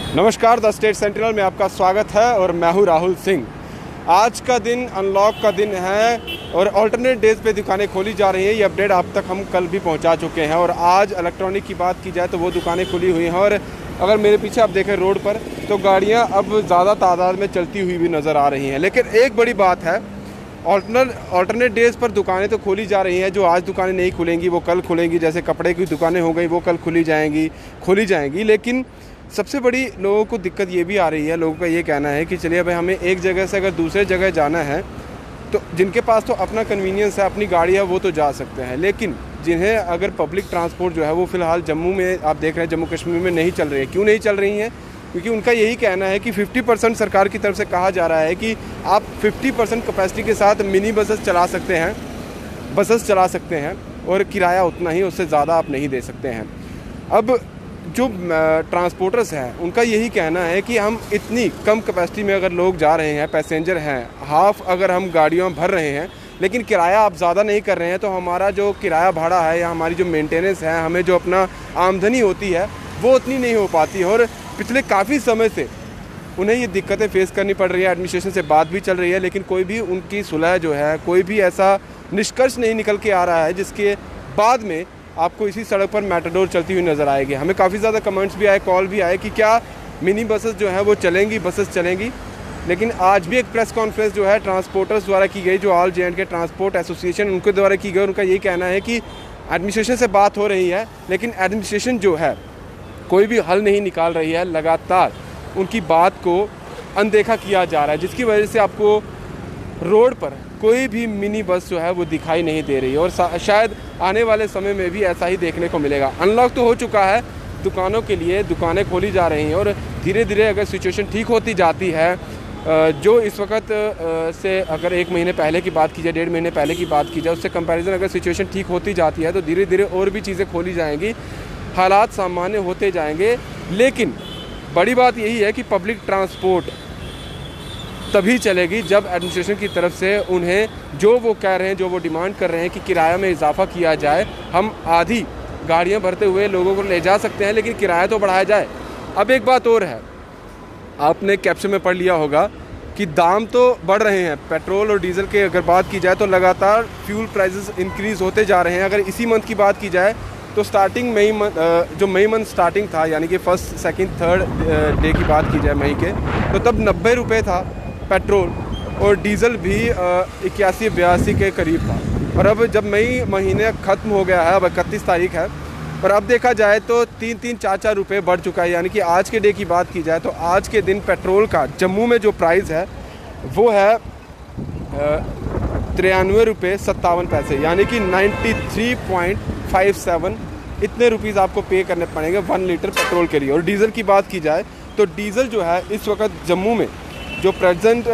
नमस्कार, the state sentinel में आपका स्वागत है और मैं हूं राहुल सिंह। आज का दिन अनलॉक का दिन है और अल्टरनेट डेज पे दुकानें खोली जा रही हैं। ये अपडेट आप तक हम कल भी पहुंचा चुके हैं और आज इलेक्ट्रॉनिक की बात की जाए तो वो दुकानें खुली हुई हैं। और अगर मेरे पीछे आप देखें रोड पर तो गाड़ियां अब ज़्यादा तादाद में चलती हुई भी नज़र आ रही हैं। लेकिन एक बड़ी बात है, अल्टरनेट डेज़ पर दुकानें तो खोली जा रही हैं। जो आज दुकानें नहीं खुलेंगी वो कल खुलेंगी। जैसे कपड़े की दुकानें हो गई वो कल खोली जाएंगी। लेकिन सबसे बड़ी लोगों को दिक्कत ये भी आ रही है, लोगों का ये कहना है कि चलिए भाई हमें एक जगह से अगर दूसरे जगह जाना है तो जिनके पास तो अपना कन्वीनियंस है, अपनी गाड़ी है, वो तो जा सकते हैं। लेकिन जिन्हें अगर पब्लिक ट्रांसपोर्ट जो है वो फ़िलहाल जम्मू में आप देख रहे हैं, जम्मू कश्मीर में नहीं चल रही है। क्यों नहीं चल रही हैं? क्योंकि उनका यही कहना है कि 50% सरकार की तरफ से कहा जा रहा है कि आप 50% कैपेसिटी के साथ मिनी बसेस चला सकते हैं और किराया उतना ही, उससे ज़्यादा आप नहीं दे सकते हैं। अब जो ट्रांसपोर्टर्स हैं उनका यही कहना है कि हम इतनी कम कैपेसिटी में अगर लोग जा रहे हैं, पैसेंजर हैं, हाफ अगर हम गाड़ियों भर रहे हैं लेकिन किराया आप ज़्यादा नहीं कर रहे हैं, तो हमारा जो किराया भाड़ा है या हमारी जो मेंटेनेंस है, हमें जो अपना आमदनी होती है वो उतनी नहीं हो पाती। और पिछले काफ़ी समय से उन्हें ये दिक्कतें फेस करनी पड़ रही है। एडमिनिस्ट्रेशन से बात भी चल रही है लेकिन कोई भी उनकी सुलह जो है, कोई भी ऐसा निष्कर्ष नहीं निकल के आ रहा है जिसके बाद में आपको इसी सड़क पर मैटाडोर चलती हुई नज़र आएगी। हमें काफ़ी ज़्यादा कमेंट्स भी आए, कॉल भी आए कि क्या मिनी बसेस जो है वो चलेंगी, बसेस चलेंगी। लेकिन आज भी एक प्रेस कॉन्फ्रेंस जो है ट्रांसपोर्टर्स द्वारा की गई, जो ऑल J&K ट्रांसपोर्ट एसोसिएशन उनके द्वारा की गई। उनका यही कहना है कि एडमिनिस्ट्रेशन से बात हो रही है लेकिन एडमिनिस्ट्रेशन जो है कोई भी हल नहीं निकाल रही है। लगातार उनकी बात को अनदेखा किया जा रहा है, जिसकी वजह से आपको रोड पर कोई भी मिनी बस जो है वो दिखाई नहीं दे रही है। और शायद आने वाले समय में भी ऐसा ही देखने को मिलेगा। अनलॉक तो हो चुका है, दुकानों के लिए दुकानें खोली जा रही हैं और धीरे धीरे अगर सिचुएशन ठीक होती जाती है, जो इस वक्त से अगर 1 महीने पहले की बात की जाए, 1.5 महीने पहले की बात की जाए, उससे कंपैरिजन अगर सिचुएशन ठीक होती जाती है तो धीरे धीरे और भी चीज़ें खोली जाएंगी, हालात सामान्य होते जाएंगे। लेकिन बड़ी बात यही है कि पब्लिक ट्रांसपोर्ट तभी चलेगी जब एडमिनिस्ट्रेशन की तरफ से उन्हें जो वो कह रहे हैं, जो वो डिमांड कर रहे हैं कि किराया में इजाफा किया जाए। हम आधी गाड़ियां भरते हुए लोगों को ले जा सकते हैं लेकिन किराया तो बढ़ाया जाए। अब एक बात और है, आपने कैप्शन में पढ़ लिया होगा कि दाम तो बढ़ रहे हैं। पेट्रोल और डीजल के अगर बात की जाए तो लगातार फ्यूल प्राइसेस इंक्रीज़ होते जा रहे हैं। अगर इसी मंथ की बात की जाए तो स्टार्टिंग मई मंथ स्टार्टिंग था, यानी कि 1st, 2nd, 3rd डे की बात की जाए मई के, तो तब 90 रुपये था पेट्रोल और डीज़ल भी 81-82 के करीब था। और अब जब मई महीने ख़त्म हो गया है, अब 31 तारीख है, पर अब देखा जाए तो 3-3, 4-4 रुपये बढ़ चुका है। यानी कि आज के डे की बात की जाए तो आज के दिन पेट्रोल का जम्मू में जो प्राइस है वो है 93 रुपये 57 पैसे, यानी कि 93.57 इतने रुपीज़ आपको पे करने पड़ेंगे 1 लीटर पेट्रोल के लिए। और डीज़ल की बात की जाए तो डीज़ल जो है इस वक्त जम्मू में जो प्रेजेंट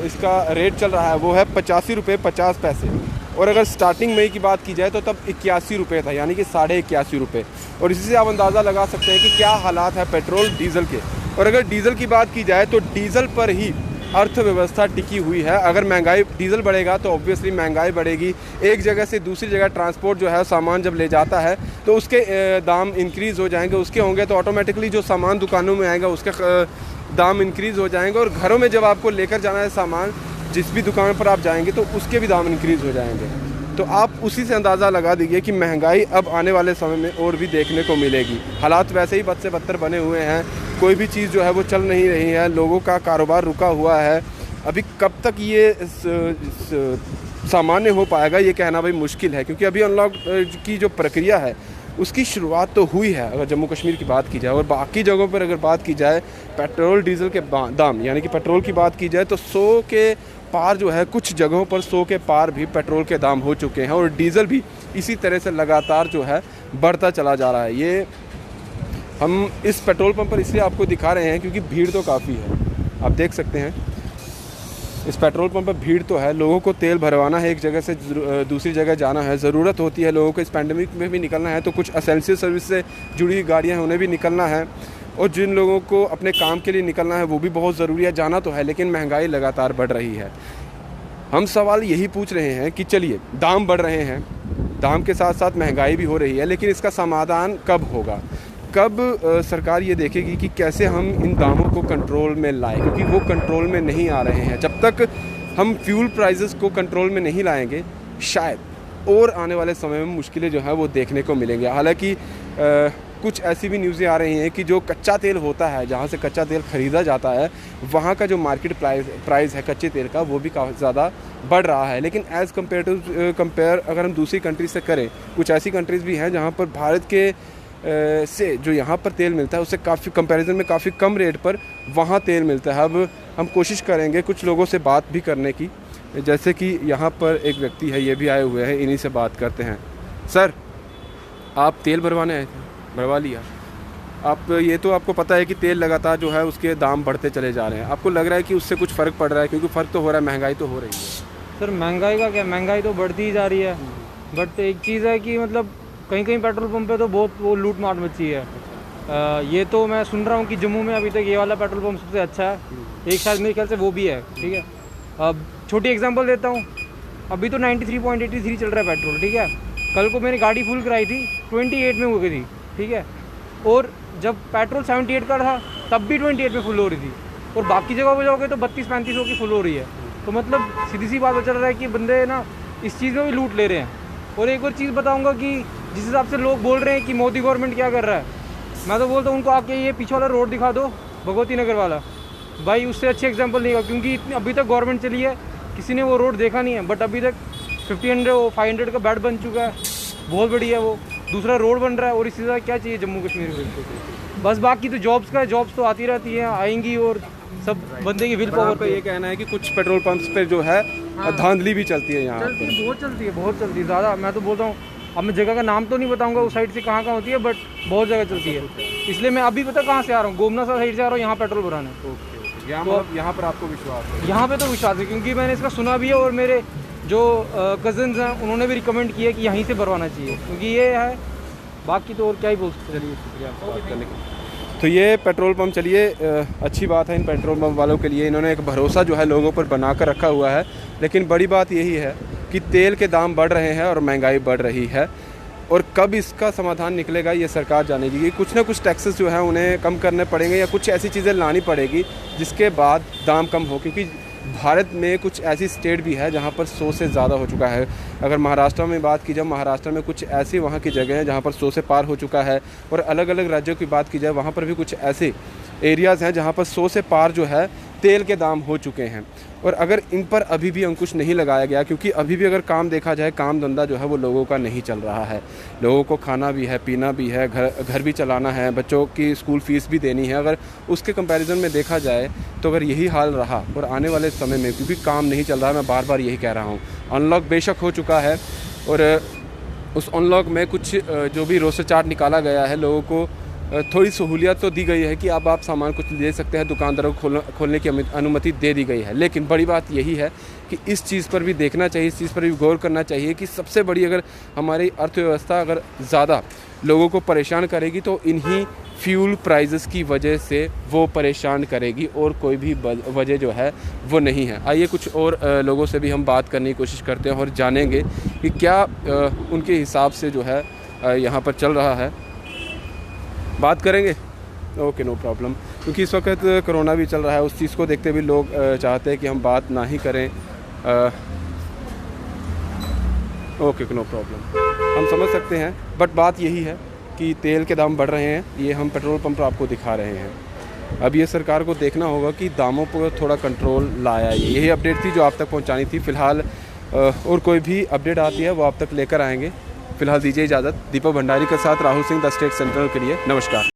इसका रेट चल रहा है वो है 85 रुपये 50 पैसे। और अगर स्टार्टिंग मई की बात की जाए तो तब 81 रुपये था, यानी कि 81.5 रुपये। और इसी से आप अंदाज़ा लगा सकते हैं कि क्या हालात है पेट्रोल डीज़ल के। और अगर डीज़ल की बात की जाए तो डीज़ल पर ही अर्थव्यवस्था टिकी हुई है। अगर महंगाई, डीज़ल बढ़ेगा तो ऑब्वियसली महंगाई बढ़ेगी। एक जगह से दूसरी जगह ट्रांसपोर्ट जो है सामान जब ले जाता है तो उसके दाम इंक्रीज़ हो जाएंगे, उसके होंगे तो ऑटोमेटिकली जो सामान दुकानों में आएगा उसके दाम इंक्रीज़ हो जाएंगे। और घरों में जब आपको लेकर जाना है सामान, जिस भी दुकान पर आप जाएंगे तो उसके भी दाम इंक्रीज़ हो जाएंगे। तो आप उसी से अंदाज़ा लगा दीजिए कि महंगाई अब आने वाले समय में और भी देखने को मिलेगी। हालात वैसे ही बद से बदतर बने हुए हैं, कोई भी चीज़ जो है वो चल नहीं रही है, लोगों का कारोबार रुका हुआ है। अभी कब तक ये सामान्य हो पाएगा ये कहना भाई मुश्किल है, क्योंकि अभी अनलॉक की जो प्रक्रिया है उसकी शुरुआत तो हुई है अगर जम्मू कश्मीर की बात की जाए। और बाकी जगहों पर अगर बात की जाए पेट्रोल डीज़ल के दाम, यानी कि पेट्रोल की बात की जाए तो 100 के पार जो है, कुछ जगहों पर 100 के पार भी पेट्रोल के दाम हो चुके हैं। और डीज़ल भी इसी तरह से लगातार जो है बढ़ता चला जा रहा है। ये हम इस पेट्रोल पंप पर इसलिए आपको दिखा रहे हैं क्योंकि भीड़ तो काफ़ी है, आप देख सकते हैं। इस पेट्रोल पंप पर भीड़ तो है, लोगों को तेल भरवाना है, एक जगह से दूसरी जगह जाना है, ज़रूरत होती है लोगों को। इस पैंडेमिक में भी निकलना है तो कुछ एसेंशियल सर्विस से जुड़ी गाड़ियाँ हैं उन्हें भी निकलना है। और जिन लोगों को अपने काम के लिए निकलना है वो भी बहुत ज़रूरी है, जाना तो है, लेकिन महंगाई लगातार बढ़ रही है। हम सवाल यही पूछ रहे हैं कि चलिए दाम बढ़ रहे हैं, दाम के साथ साथ महंगाई भी हो रही है, लेकिन इसका समाधान कब होगा? कब सरकार ये देखेगी कि कैसे हम इन दामों को कंट्रोल में लाएं, क्योंकि वो कंट्रोल में नहीं आ रहे हैं। जब तक हम फ्यूल प्राइसेस को कंट्रोल में नहीं लाएंगे, शायद और आने वाले समय में मुश्किलें जो है वो देखने को मिलेंगे। हालांकि कुछ ऐसी भी न्यूज़ें आ रही हैं कि जो कच्चा तेल होता है, जहाँ से कच्चा तेल ख़रीदा जाता है, वहाँ का जो मार्केट प्राइस है कच्चे तेल का, वो भी काफ़ी ज़्यादा बढ़ रहा है। लेकिन एज़ कंपेयर अगर हम दूसरी कंट्रीज से करें, कुछ ऐसी कंट्रीज़ भी हैं जहाँ पर भारत के से जो यहाँ पर तेल मिलता है उससे काफ़ी कंपैरिजन में काफ़ी कम रेट पर वहाँ तेल मिलता है। अब हम कोशिश करेंगे कुछ लोगों से बात भी करने की, जैसे कि यहाँ पर एक व्यक्ति है, ये भी आए हुए हैं, इन्हीं से बात करते हैं। सर, आप तेल भरवाने आए थे, भरवा लिया? आप ये तो आपको पता है कि तेल लगातार जो है उसके दाम बढ़ते चले जा रहे हैं, आपको लग रहा है कि उससे कुछ फ़र्क पड़ रहा है? क्योंकि फ़र्क तो हो रहा है, महंगाई तो हो रही है। सर महंगाई का क्या, महंगाई तो बढ़ती ही जा रही है। बट एक चीज़ है कि मतलब कहीं कहीं पेट्रोल पंप पे तो बहुत वो लूट मार मची है। ये तो मैं सुन रहा हूँ कि जम्मू में अभी तक ये वाला पेट्रोल पंप सबसे अच्छा है, एक शायद मेरे ख्याल से वो भी है। ठीक है, अब छोटी एग्जांपल देता हूँ, अभी तो 93.83 चल रहा है पेट्रोल। ठीक है, कल को मैंने गाड़ी फुल कराई थी 28 में हो गई थी। ठीक है, और जब पेट्रोल 78 का था तब भी 28 में फुल हो रही थी, और बाकी जगह पर जाओगे तो 32-35 हो की फुल हो रही है। तो मतलब सीधी सी बात चल रहा है कि बंदे ना इस चीज़ में भी लूट ले रहे हैं। और एक और चीज़ बताऊंगा कि जिस हिसाब से लोग बोल रहे हैं कि मोदी गवर्नमेंट क्या कर रहा है, मैं तो बोलता हूँ उनको आके ये पीछे वाला रोड दिखा दो, भगवती नगर वाला, भाई उससे अच्छी एग्जांपल नहीं होगा। क्योंकि इतनी अभी तक गवर्नमेंट चली है, किसी ने वो रोड देखा नहीं है। बट अभी तक 500 का बेड बन चुका है, बहुत बढ़िया वो दूसरा रोड बन रहा है। और इससे ज़्यादा क्या चाहिए जम्मू कश्मीर में? बस बाकी तो जॉब्स का है, जॉब्स तो आती रहती हैं, आएंगी, और सब बंदे की विल पावर पे। ये कहना है कि कुछ पेट्रोल पंप्स पे जो है धांधली भी चलती है यहाँ पर? बहुत चलती है, बहुत चलती है, ज़्यादा। मैं तो बोलता हूँ, अब मैं जगह का नाम तो नहीं बताऊंगा उस साइड से कहाँ होती है, बट बहुत जगह चलती है। इसलिए मैं अभी पता कहाँ से आ रहा हूँ, गोमना साइड से आ रहा हूँ यहाँ पेट्रोल भराने। यहाँ पर आपको विश्वास है? यहाँ पे तो विश्वास है, क्योंकि मैंने इसका सुना भी है, और मेरे जो कज़न्स हैं उन्होंने भी रिकमेंड किया कि यहीं से भरवाना चाहिए, क्योंकि ये है। बाकी तो और क्या ही बोल सकते। चलिए, शुक्रिया बात करने के लिए। तो ये पेट्रोल पंप, चलिए अच्छी बात है इन पेट्रोल पंप वालों के लिए, इन्होंने एक भरोसा जो है लोगों पर बना कर रखा हुआ है। लेकिन बड़ी बात यही है कि तेल के दाम बढ़ रहे हैं और महंगाई बढ़ रही है, और कब इसका समाधान निकलेगा ये सरकार जानेगी। कि कुछ ना कुछ टैक्सेस जो है उन्हें कम करने पड़ेंगे, या कुछ ऐसी चीज़ें लानी पड़ेगी जिसके बाद दाम कम हो। क्योंकि भारत में कुछ ऐसी स्टेट भी है जहाँ पर 100 से ज़्यादा हो चुका है। अगर महाराष्ट्र में बात की जाए, महाराष्ट्र में कुछ ऐसी वहाँ की जगह हैं जहाँ पर 100 से पार हो चुका है। और अलग अलग राज्यों की बात की जाए, वहाँ पर भी कुछ ऐसे एरियाज़ हैं जहाँ पर 100 से पार जो है तेल के दाम हो चुके हैं। और अगर इन पर अभी भी अंकुश नहीं लगाया गया, क्योंकि अभी भी अगर काम देखा जाए, काम धंधा जो है वो लोगों का नहीं चल रहा है। लोगों को खाना भी है, पीना भी है, घर भी चलाना है, बच्चों की स्कूल फीस भी देनी है। अगर उसके कंपैरिजन में देखा जाए तो अगर यही हाल रहा और आने वाले समय में, क्योंकि काम नहीं चल रहा है, मैं बार बार यही कह रहा हूँ, अनलॉक बेशक हो चुका है, और उस अनलॉक में कुछ जो भी रोस्टर चार्ट निकाला गया है, लोगों को थोड़ी सहूलियत तो दी गई है कि अब आप सामान कुछ ले सकते हैं, दुकानदारों को खोलने की अनुमति दे दी गई है। लेकिन बड़ी बात यही है कि इस चीज़ पर भी देखना चाहिए, इस चीज़ पर भी गौर करना चाहिए कि सबसे बड़ी, अगर हमारी अर्थव्यवस्था अगर ज़्यादा लोगों को परेशान करेगी तो इन्हीं फ्यूल प्राइसेस की वजह से वो परेशान करेगी, और कोई भी वजह जो है वो नहीं है। आइए कुछ और लोगों से भी हम बात करने की कोशिश करते हैं और जानेंगे कि क्या उनके हिसाब से जो है यहाँ पर चल रहा है। बात करेंगे, ओके, नो प्रॉब्लम। क्योंकि इस वक्त कोरोना भी चल रहा है, उस चीज़ को देखते हुए लोग चाहते हैं कि हम बात ना ही करें। ओके, नो प्रॉब्लम, हम समझ सकते हैं। बट बात यही है कि तेल के दाम बढ़ रहे हैं, ये हम पेट्रोल पंप पर आपको दिखा रहे हैं। अब ये सरकार को देखना होगा कि दामों पर थोड़ा कंट्रोल लाया। यही अपडेट थी जो आप तक पहुंचानी थी। फ़िलहाल और कोई भी अपडेट आती है वो आप तक लेकर आएंगे। फ़िलहाल दीजिए इजाज़त। दीपक भंडारी के साथ Rahul Singh, the state central के लिए नमस्कार।